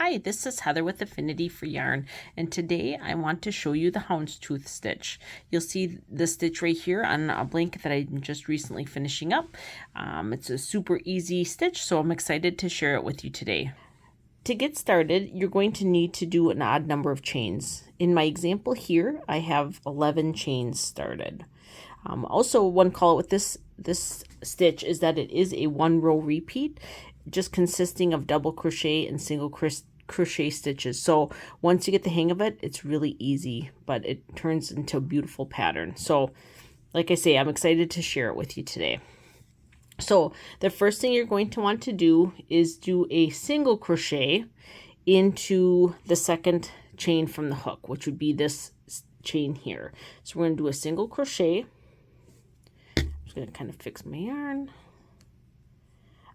Hi, this is Heather with Affinity for Yarn, and today I want to show you the Houndstooth Stitch. You'll see the stitch right here on a blanket that I'm just recently finishing up. It's a super easy stitch, so I'm excited to share it with you today. To get started, you're going to need to do an odd number of chains. In my example here, I have 11 chains started. Also, one call with this stitch is that it is a 1-row repeat, just consisting of double crochet and single crochet stitches. So once you get the hang of it, it's really easy, but it turns into a beautiful pattern. So like I say, I'm excited to share it with you today. So the first thing you're going to want to do is do a single crochet into the second chain from the hook, which would be this chain here. So we're going to do a single crochet. I'm just going to kind of fix my yarn.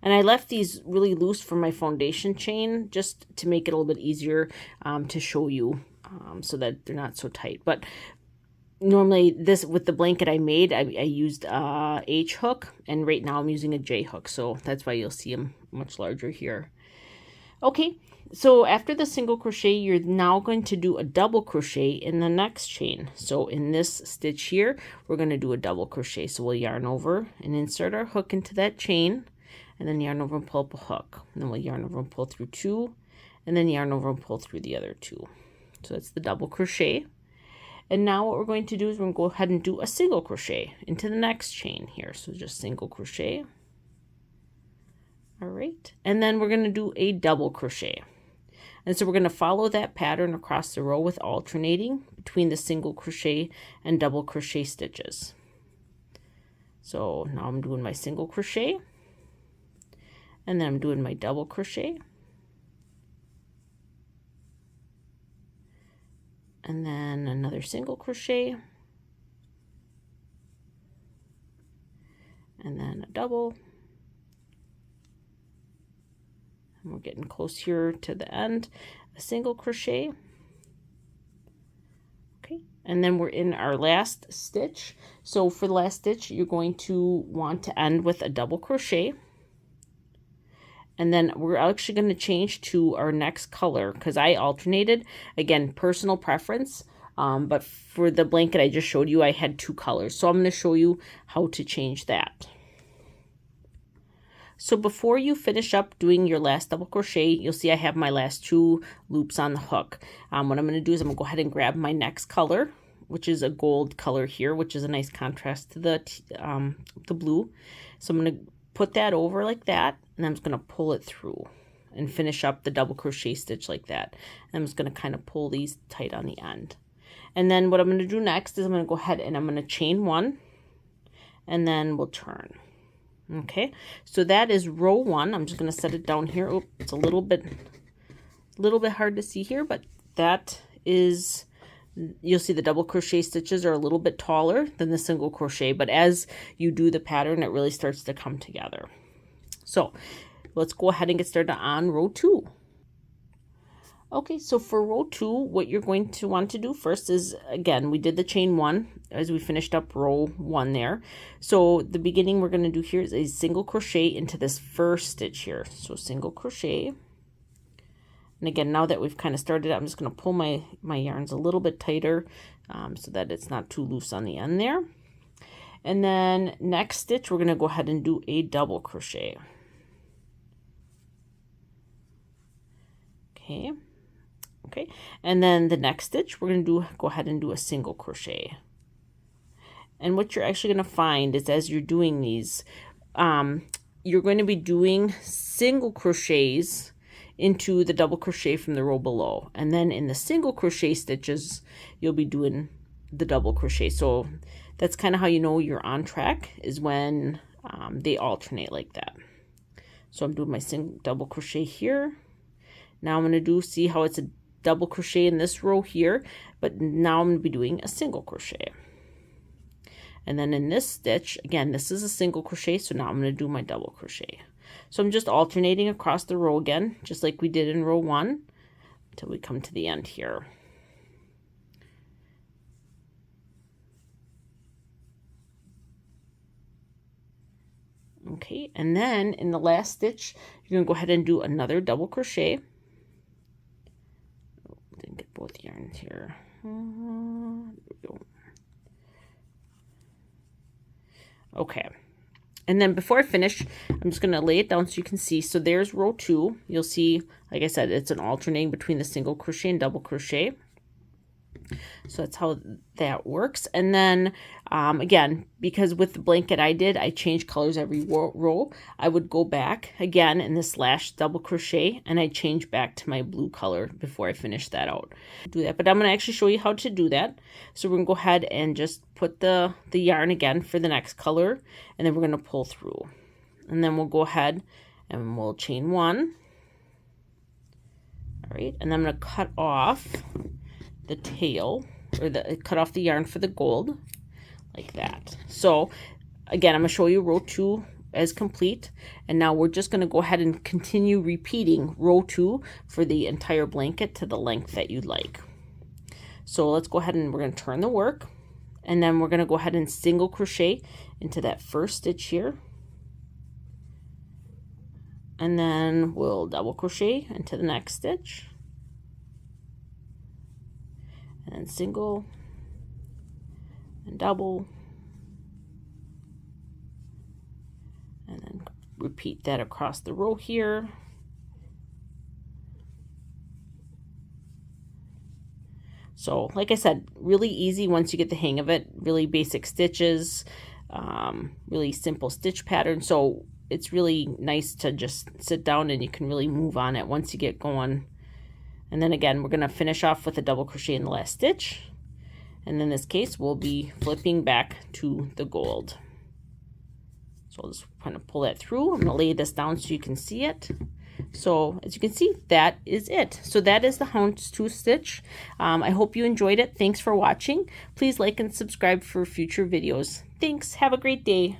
And I left these really loose for my foundation chain just to make it a little bit easier to show you so that they're not so tight. But normally this, with the blanket I made, I used a H hook, and right now I'm using a J hook. So that's why you'll see them much larger here. Okay, so after the single crochet, you're now going to do a double crochet in the next chain. So in this stitch here, we're going to do a double crochet. So we'll yarn over and insert our hook into that chain, and then yarn over and pull up a hook. And then we'll yarn over and pull through 2, and then yarn over and pull through the other 2. So that's the double crochet. And now what we're going to do is we're going to go ahead and do a single crochet into the next chain here. So just single crochet. All right. And then we're going to do a double crochet. And so we're going to follow that pattern across the row with alternating between the single crochet and double crochet stitches. So now I'm doing my single crochet. And then I'm doing my double crochet. And then another single crochet. And then a double. And we're getting close here to the end. A single crochet. Okay, and then we're in our last stitch. So for the last stitch, you're going to want to end with a double crochet. And then we're actually going to change to our next color because I alternated. Again, personal preference. But for the blanket I just showed you, I had 2 colors. So I'm going to show you how to change that. So before you finish up doing your last double crochet, you'll see I have my last 2 loops on the hook. What I'm going to do is I'm going to go ahead and grab my next color, which is a gold color here, which is a nice contrast to the blue. So I'm going to put that over like that, and I'm just going to pull it through and finish up the double crochet stitch like that. And I'm just going to kind of pull these tight on the end. And then what I'm going to do next is I'm going to go ahead and I'm going to chain 1, and then we'll turn. Okay, so that is row 1. I'm just going to set it down here. Oh, it's a little bit hard to see here, but that is, you'll see the double crochet stitches are a little bit taller than the single crochet, but as you do the pattern, it really starts to come together. So let's go ahead and get started on row 2. Okay, so for row 2, what you're going to want to do first is, again, we did the chain 1 as we finished up row 1 there. So the beginning we're going to do here is a single crochet into this first stitch here. So single crochet. And again, now that we've kind of started, I'm just going to pull my yarns a little bit tighter so that it's not too loose on the end there. And then next stitch, we're going to go ahead and do a double crochet. Okay. Okay. And then the next stitch, we're going to go ahead and do a single crochet. And what you're actually going to find is as you're doing these, you're going to be doing single crochets into the double crochet from the row below, and then in the single crochet stitches you'll be doing the double crochet. So that's kind of how you know you're on track, is when they alternate like that. So I'm doing my single double crochet here. Now I'm going to see how it's a double crochet in this row here, but now I'm going to be doing a single crochet. And then in this stitch, again, this is a single crochet, so now I'm going to do my double crochet. So I'm just alternating across the row again, just like we did in row 1, until we come to the end here. Okay, and then in the last stitch, you're going to go ahead and do another double crochet. get both yarns here. There we go. Okay. And then before I finish, I'm just going to lay it down so you can see. So there's row 2. You'll see, like I said, it's an alternating between the single crochet and double crochet. So that's how that works. And then again, because with the blanket I did, I changed colors every row. I would go back again in the slash double crochet and I change back to my blue color before I finish that out. Do that, but I'm going to actually show you how to do that. So we're going to go ahead and just put the yarn again for the next color, and then we're going to pull through. And then we'll go ahead and we'll chain 1. All right, and then I'm going to cut off the tail, or cut off the yarn for the gold, like that. So again, I'm going to show you row 2 as complete, and now we're just going to go ahead and continue repeating row 2 for the entire blanket to the length that you'd like. So let's go ahead and we're going to turn the work, and then we're going to go ahead and single crochet into that first stitch here, and then we'll double crochet into the next stitch, and then single and double, and then repeat that across the row here. So like I said, really easy once you get the hang of it. Really basic stitches, really simple stitch pattern. So it's really nice to just sit down and you can really move on it once you get going. And then again, we're going to finish off with a double crochet in the last stitch. And in this case, we'll be flipping back to the gold. So I'll just kind of pull that through. I'm going to lay this down so you can see it. So as you can see, that is it. So that is the Houndstooth Stitch. I hope you enjoyed it. Thanks for watching. Please like and subscribe for future videos. Thanks. Have a great day.